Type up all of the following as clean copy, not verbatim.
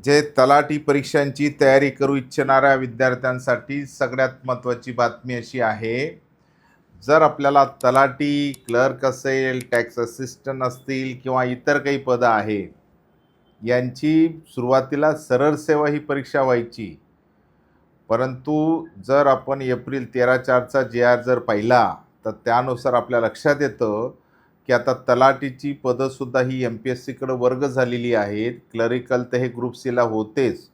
जे तलाठी परीक्षांची तयारी करू इच्छिणाऱ्या विद्यार्थ्यांसाठी सगळ्यात महत्त्वाची बातमी अशी आहे, जर आपल्याला तलाठी, क्लर्क असेल, टॅक्स असिस्टंट असतील किंवा इतर काही पदं आहे, यांची सुरुवातीला सरळ सेवा ही परीक्षा व्हायची. परंतु जर आपण एप्रिल 13/4चा जे-आर जर पाहिला, तर त्यानुसार आपल्या लक्षात येतं, की आता तलाठीची पदंसुद्धा ही एम-पी-एस-सीकडे वर्ग झालेली आहेत. क्लरिकल तर हे ग्रुप सीला होतेच.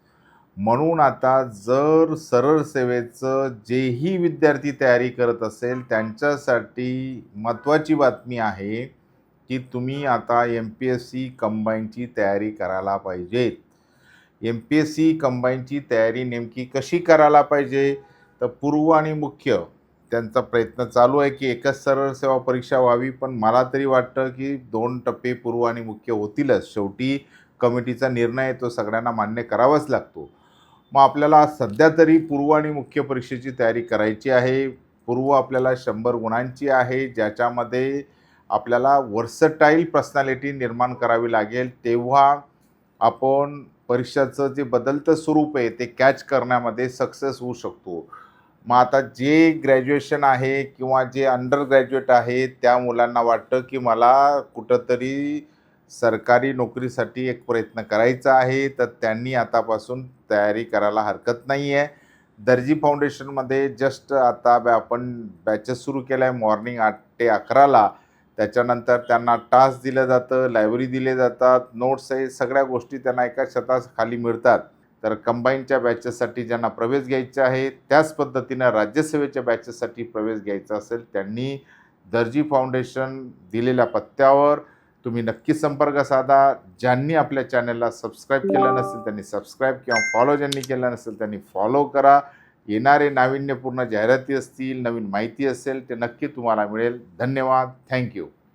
म्हणून आता जर सरळ सेवेचं जेही विद्यार्थी तयारी करत असेल, त्यांच्यासाठी महत्त्वाची बातमी आहे, की तुम्ही आता एम-पी-एस-सी कंबाईनची तयारी करायला पाहिजेत. एम-पी-एस-सी कंबाईनची तयारी नेमकी कशी करायला पाहिजे? तर पूर्व आणि मुख्य त्यांचा प्रयत्न चालू आहे, की एकच सरळ सेवा परीक्षा व्हावी. पण मला तरी वाटतं, की 2 टप्पे पूर्व आणि मुख्य होतीलच. शेवटी कमिटीचा निर्णय आहे, तो सगळ्यांना मान्य करावाच लागतो. मग आपल्याला सध्या तरी पूर्व आणि मुख्य परीक्षेची तयारी करायची आहे. पूर्व आपल्याला 100 गुणांची आहे, ज्याच्यामध्ये आपल्याला व्हर्सटाईल पर्सनॅलिटी निर्माण करावी लागेल. तेव्हा आपण परीक्षेचं जे बदलतं स्वरूप आहे ते कॅच करण्यामध्ये सक्सेस होऊ शकतो. मग आता जे ग्रॅज्युएशन आहे किंवा जे अंडर ग्रॅज्युएट आहे, त्या मुलांना वाटतं, की मला कुठंतरी सरकारी नोकरीसाठी एक प्रयत्न करायचा आहे, तर त्यांनी आतापासून तयारी करायला हरकत नाही आहे. दर्जी फाउंडेशनमध्ये जस्ट आता आपण बॅचेस सुरू केल्या आहे मॉर्निंग 8 ते 11ला. त्याच्यानंतर त्यांना टास्क दिलं जातं, लायब्ररी दिले जातात, नोट्स आहे, सगळ्या गोष्टी त्यांना एका छताखाली मिळतात. तर कंबाईनच्या बॅचेससाठी ज्यांना प्रवेश घ्यायचा आहे, त्याच पद्धतीनं राज्यसेवेच्या बॅचेससाठी प्रवेश घ्यायचा असेल, त्यांनी दर्जी फाउंडेशन दिलेल्या पत्त्यावर तुम्ही नक्की संपर्क साधा. ज्यांनी आपल्या चॅनलला सबस्क्राईब केलं नसेल त्यांनी सबस्क्राईब किंवा फॉलो ज्यांनी केलं नसेल त्यांनी फॉलो करा. येणारे नाविन्यपूर्ण जाहिराती असतील, नवीन माहिती असेल, ते नक्की तुम्हाला मिळेल. धन्यवाद. Thank you.